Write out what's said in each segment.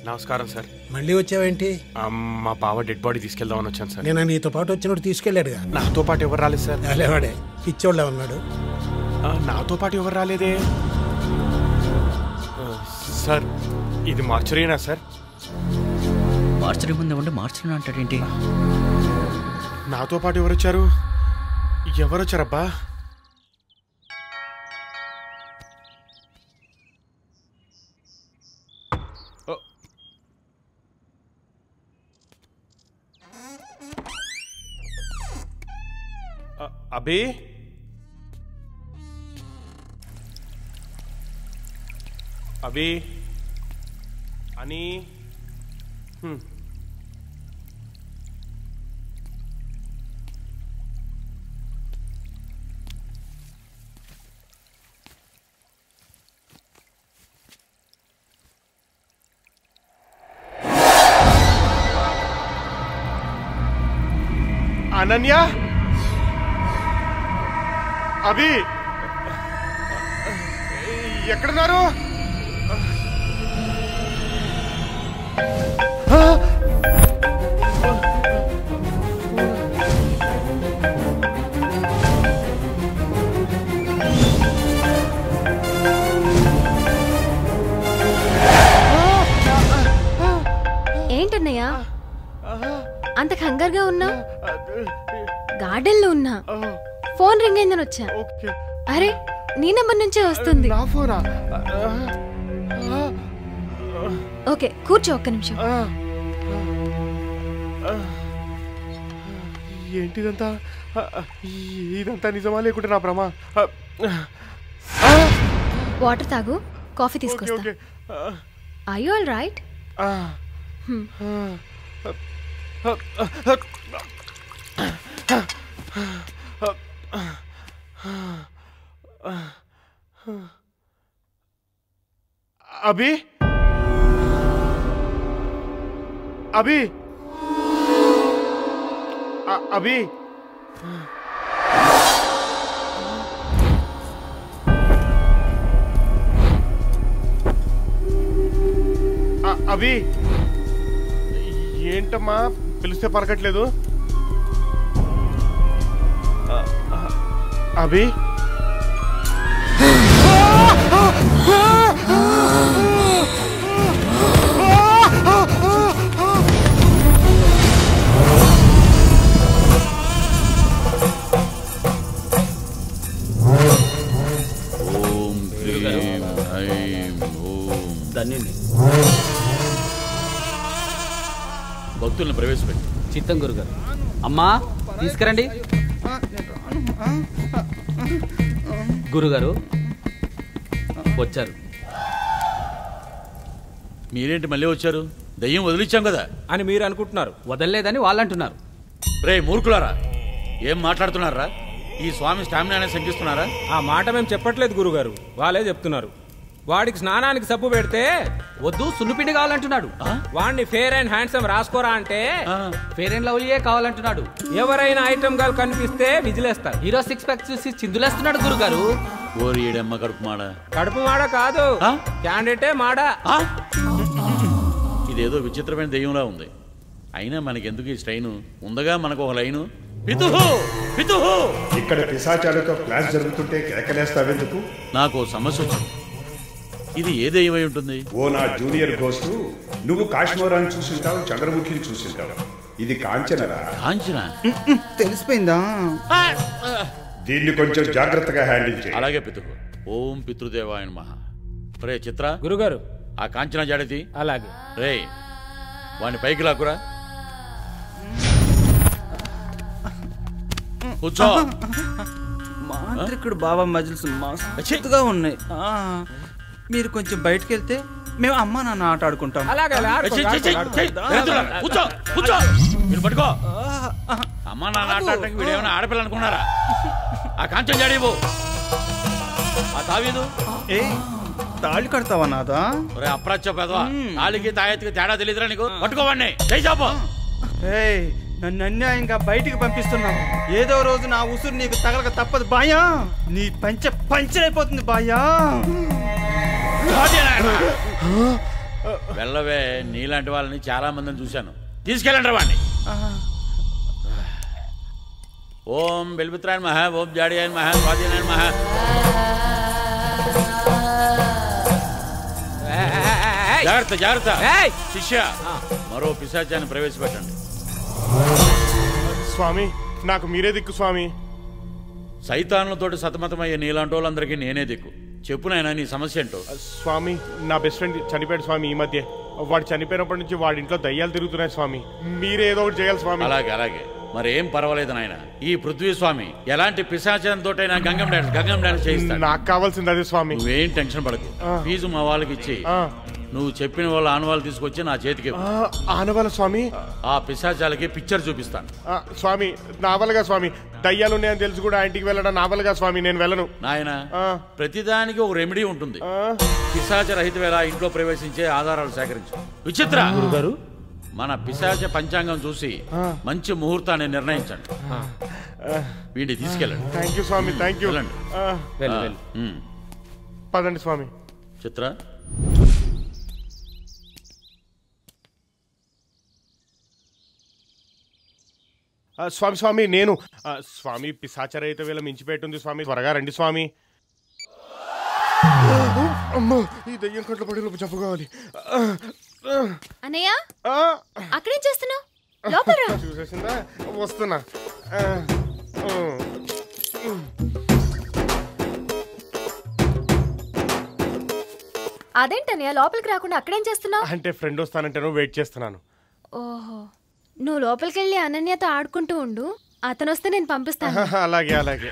నమస్కారం సార్. మళ్ళీ వచ్చావేంటి? మా బావ డెడ్ బాడీ తీసుకెళ్దామని వచ్చాను సార్. నేను నీతో పాటు వచ్చినట్టు తీసుకెళ్ళాడుగా. నాతో పాటు ఎవరు రాలేదు సార్. రాలేవాడే, పిచ్చోళ్ళ ఉన్నాడు. నాతో పాటు ఎవరు రాలేదే సార్. ఇది మార్చరీనా సార్? మార్చరీ ముందే ఉంటే మార్చరీ అంటాడేంటి? నాతో పాటు ఎవరు వచ్చారు? ఎవరు వచ్చారబ్బా? అభి, అభి అని అనన్య, అభి ఎక్కడున్నారు? ఏంటన్నయ్య అంత కంగారుగా ఉన్నా? గార్డెన్ లో ఉన్నా, ఫోన్ రింగ్ అయిందని వచ్చా. అరే, నీ నెంబర్ నుంచే వస్తుంది. ఓకే, కూర్చో ఒక్క నిమిషం. ఏంటిదంతా? ఇదంతా నిజమా లేకుంటే నా భ్రమ? వాటర్ తాగు, కాఫీ తీసుకొస్తా. Are you all right? Abhi, Abhi, Abhi, Abhi, ఏంటమ్మా పిలిస్తే పలకట్లేదు? అభి, భక్తులను ప్రవేశపెట్టి. చిత్తం గురుగారు. అమ్మా తీసుకురండి. గురుగారు వచ్చారు. మీరేంటి మళ్ళీ వచ్చారు? దయ్యం వదిలిచ్చాం కదా అని మీరు అనుకుంటున్నారు, వదలలేదని వాళ్ళు అంటున్నారు. రే మూర్ఖులారా, ఏం మాట్లాడుతున్నారా? ఈ స్వామి స్టామినానే శంకిస్తున్నారా? ఆ మాట మేము చెప్పట్లేదు గురుగారు, వాళ్ళే చెప్తున్నారు. వాడికి స్నానానికి సబ్బు పెడితే వద్దు, సున్నిపిండి కావాలంటున్నాడు. వాడిని ఫేర్ అండ్ హ్యాండ్సమ్ రాసుకోరా అంటే ఫేర్ అండ్ లవ్లీయే కావాలంటున్నాడు. ఎవరైనా ఐటమ్ గా కనిపిస్తే విజిలేస్తారు. హీరో సిక్స్ ప్యాక్ చూసి చిందులేస్తున్నాడు గురుగారు. ఓరియడమ్మ కడుపు మాడ. కడుపు మాడ కాదు, క్యాండిడేటే మాడ. ఇదేదో విచిత్రమైన దెయ్యంలా ఉంది. అయినా మనకెందుకు ఈ స్ట్రైను? ఉందగా మనకు ఒక లైను. పితుహు పితుహు. ఇక్కడ పిశాచాలతో క్లాస్ జరుగుతుంటే కేకలేస్తావెందుకు? నాకు సమస్య వచ్చింది. ఇది ఏ దెయ్యమై ఉంటుంది? ఓ నా జూనియర్ గోస్టు, నువ్వు కాశ్మీరాన్ని చూసింటావు, చంద్రముఖిని చూసింటావు. ఇది కాంచనరా? కాంచన తెలిసిపోయిందా? దీన్ని కొంచెం జాగ్రత్తగా హ్యాండిల్ చేయి. అలాగే పితుహు. ఓం పితృదేవాయ నమః. రే చిత్ర, గురుగారు ఆ కాంచన జాడతి. అలాగే. రే వాడిని పైకి లాక్కురా. కూర్చో. మాంత్రికుడు బాబా మజిల్స్ మస్తుగా ఉన్నాయి. మీరు కొంచెం బయటకు వెళ్తే మేము అమ్మ నాన్న ఆట ఆడుకుంటాం. పట్టుకో. అమ్మ నాన్న ఆట ఆడటానికి వీడేమైనా ఆడపిల్ల అనుకున్నారా? ఆ కాంచన జాడీవు. ఆ తావీదు. తాళి కడతావా నాదా? అప్రాచ్య పెదవా, తాళికి తాయెత్తికి తేడా తెలియదురా నీకు? పట్టుకోవాడిని. నన్ను అన్యాయంగా బయటికి పంపిస్తున్నావు. ఏదో రోజు నా ఉసురు నీకు తగలక తప్పదు బాయా. నీ పంచర్ అయిపోతుంది బాయా. వెళ్ళవే, నీలాంటి వాళ్ళని చాలా మందిని చూశాను. తీసుకెళ్ళండి వాడిని. ఓం బెల్మిత్రాయన మహా, ఓం జాడియాయన మహా, స్వాధీనాయన మహా. జాగ్రత్త జాగ్రత్త. శిష్య, మరో పిశాచాన్ని ప్రవేశపెట్టండి. స్వామి, నాకు మీరే దిక్కు స్వామి. సైతాన్లతోటి సతమతమయ్యే నీలాంటి వాళ్ళందరికీ నేనే దిక్కు. చెప్పు నాయనా, నీ సమస్య ఏంటో. స్వామి, నా బెస్ట్ ఫ్రెండ్ చనిపోయాడు స్వామి ఈ మధ్య. వాడు చనిపోయినప్పటి నుంచి వాడి ఇంట్లో దయ్యాలు తిరుగుతున్నాయి స్వామి. మీరే ఏదో ఒకటి చేయాలి స్వామి. అలాగే అలాగే, మరి ఏం పర్వాలేదు నాయన. ఈ పృథ్వీ స్వామి ఎలాంటి పిశాచంతోటైనా గంగం డాన్స్ చేయిస్తాడు. నాకు కావాల్సింది అదే స్వామి. నువ్వేం టెన్షన్ పడకు. ఫీజు మా వాళ్ళకి ఇచ్చి నువ్వు చెప్పిన వాళ్ళ ఆనవాళ్ళు తీసుకొచ్చి నా చేతికి. ఆనవాళ్ళ స్వామి? ఆ పిశాచాలకి పిక్చర్ చూపిస్తాను. స్వామి నావలుగా స్వామి, దయ్యాలు ఉన్నాయని తెలిసి కూడా ఇంటికి వెళ్ళడం నావలుగా స్వామి, నేను వెళ్ళను. నాయన, ప్రతిదానికి ఒక రెమెడీ ఉంటుంది. పిశాచ రహిత వేళ ఇంట్లో ప్రవేశించే ఆధారాలు సేకరించు. విచిత్ర గురుగారు, మన పిశాచ పంచాంగం చూసి మంచి ముహూర్తాన్ని నిర్ణయించండి. వీడిని తీసుకెళ్ళండి. థ్యాంక్ యూ స్వామి, థ్యాంక్ యూ. పదండి స్వామి. చిత్ర, స్వామి స్వామి నేను స్వామి పిశాచరహిత వేళ మించిపెట్టుంది స్వామి, త్వరగా రండి స్వామి. అమ్మో, ఈ దయ్యం కట్ల పడి లోపు చెప్పు కావాలి. అన్నయ్య, అక్కడేం చేస్తున్నావు? లోపల రా. చూసేసిందా? వస్తున్నా. అదేంటన్నయ్య లోపలికి రాకుండా అక్కడేం చేస్తున్నావు? అంటే ఫ్రెండ్ వస్తానంటే వెయిట్ చేస్తున్నాను. ఓహో, నువ్వు లోపలికి వెళ్ళి అనన్యతో ఆడుకుంటూ ఉండు, అతను వస్తే నేను పంపిస్తాను. అలాగే అలాగే.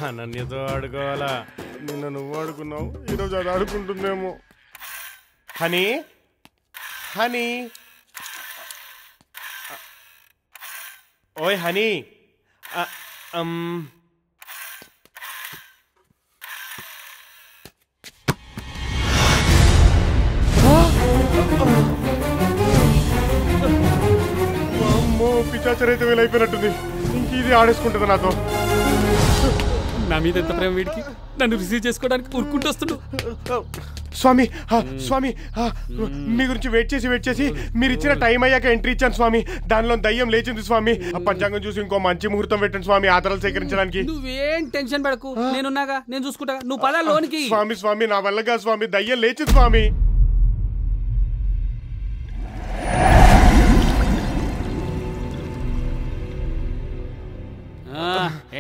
అనన్యతో ఆడుకోవాలా? నిన్న నువ్వు ఆడుకున్నావు, ఈరోజు అది ఆడుకుంటుందేమో. హనీ హనీ, ఓయ్ హనీ. పిచాచరైతే వీలైపోయినట్టుంది. ఇంక ఇది ఆడేసుకుంటుంది నాతో. నా మీద ఎంత ప్రేమ వీడికి, నన్ను రిసీవ్ చేసుకోవడానికి ఊరుకుంటూ వస్తున్నాడు. స్వామి స్వామి, మీ గురించి వెయిట్ చేసి మీరు ఇచ్చిన టైం అయ్యాక ఎంట్రీ ఇచ్చాను స్వామి. దానిలో దయ్యం లేచింది స్వామి. పంచాంగం చూసి ఇంకో మంచి ముహూర్తం పెట్టండి స్వామి ఆధారాలు సేకరించడానికి. నువ్వేం టెన్షన్ పడకు, నేనున్నాగా, నేను చూసుకుంటా. నువ్వు పద లోనికి. స్వామి స్వామి, నా వల్లగా స్వామి, దయ్యం లేచింది స్వామి.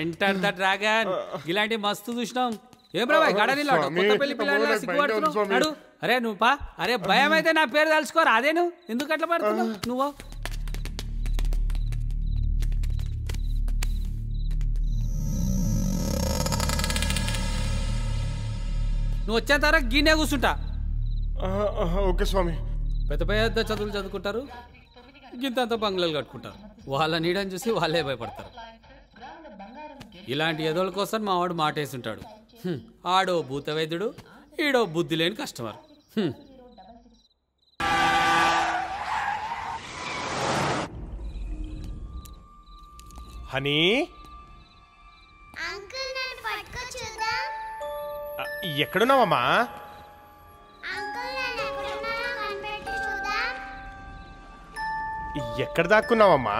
Enter the dragon. ఇలాంటి మస్తు చూసినాం. ఏం రా కొత్త పెళ్లి పిల్లలు సిగ్గుపడుతున్నాడు. అరే నువ్వు పా. అరే భయం అయితే నా పేరు తలుచుకోరా. అదే నువ్వు ఎందుకు అట్లా పడుతున్నావు? నువ్వు వచ్చే తర గిన్నె కూర్చుంటా. ఓకే స్వామి. పెద్ద పెద్ద చదువులు చదువుకుంటారు, గింతంత బంగ్లాలు కట్టుకుంటారు. వాళ్ళ నీడని చూసి వాళ్ళే భయపడతారు. ఇలాంటి ఎదోల కోసం మా వాడు మాటేసుంటాడు. ఆడో భూత వైద్యుడు, ఈడో బుద్ధి లేని కస్టమర్. హనీ, ఎక్కడున్నావమ్మా? ఎక్కడ దాక్కున్నావమ్మా?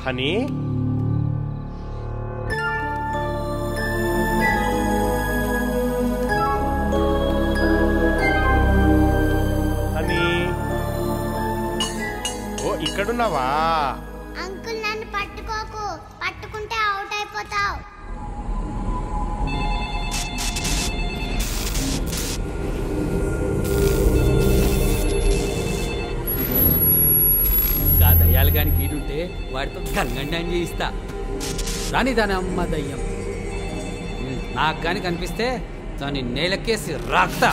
హనీ, హనీ, ఓ ఇక్కడున్నావా? అంకుల్ నన్ను పట్టుకోకు, పట్టుకుంటే అవుట్ అయిపోతావు. దయ్యాలు కానీ గీడుంటే వాడితో గంగండాన్ని చేయిస్తా. రాని దాని అమ్మ దయ్యం నాకు కానీ కనిపిస్తే దాన్ని నేలకేసి రాక్తా.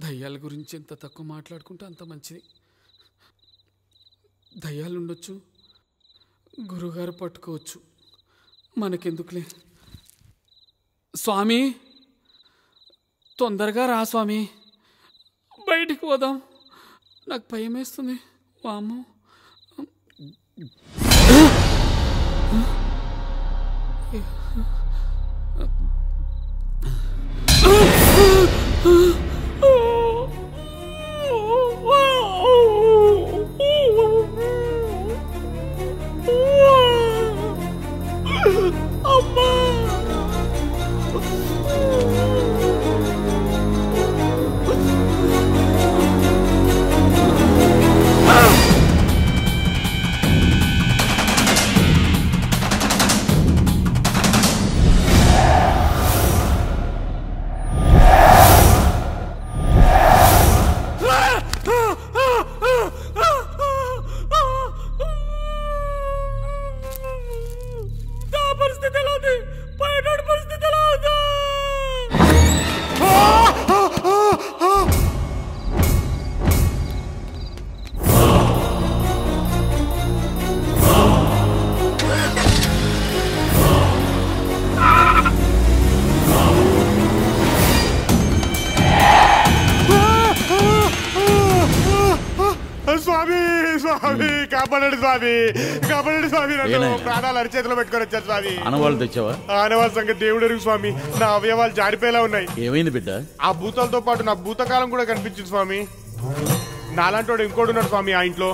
దయ్యాల గురించి ఎంత తక్కువ మాట్లాడుకుంటే అంత మంచిది. దయ్యాలుండొచ్చు, గురుగారు పట్టుకోవచ్చు, మనకెందుకులే. స్వామి తొందరగా రా స్వామి, బయటికి పోదాం, నాకు భయం వేస్తుంది. వామ్మో. స్వామి స్వామి కాపాడండి స్వామి, కాపాడండి స్వామి, నన్ను ఏనాయనా? ప్రాణాలు అరిచేతిలో పెట్టుకొని వచ్చారు స్వామి. ఆనవాళ్ళు తెచ్చావా? ఆనవాళ్ళ సంగతి దేవుడు ఎరుగు స్వామి, నా అవయవాలు జారిపోయేలా ఉన్నాయి. ఏమైంది బిడ్డ? ఆ భూతాలతో పాటు నా భూతకాలం కూడా కనిపించింది స్వామి. నాలాంటోడు ఇంకోడు ఉన్నాడు స్వామి ఆ ఇంట్లో.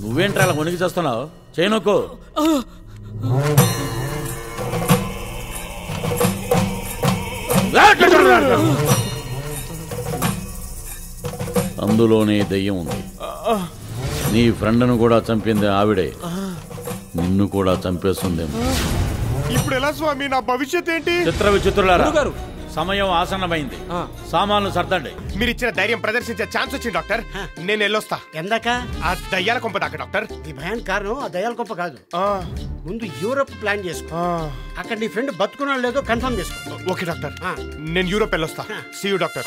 నువ్వేంట్రా అలా వణికి చేస్తున్నావు? చేయనొక్కు. అందులోనే దయ్యం ఉంది. నీ ఫ్రెండ్ను కూడా చంపింది ఆవిడే, నిన్ను కూడా చంపేస్తుందేమో. ఇప్పుడు ఎలా స్వామి, నా భవిష్యత్ ఏంటి? చిత్ర విచిత్రులారా, సమయం ఆసన్నమైంది, సామాన్లు సర్దండి. మీరు ఇచ్చిన ధైర్యం ప్రదర్శించే ఛాన్స్ వచ్చింది డాక్టర్. నేను వెళ్ళొస్తా. ఎందాక ఆ దయ్యాల కొంప దాకా డాక్టర్. ఈ భయానికి కారణం ఆ దయాల గొప్ప కాదు. ముందు యూరోప్ ప్లాన్ చేసుకో. అక్కడ నీ ఫ్రెండ్ బతుకున్నాడు లేదో కన్ఫర్మ్ చేసుకో. ఓకే డాక్టర్, నేను యూరోప్ వెళ్ళొస్తా. See you doctor.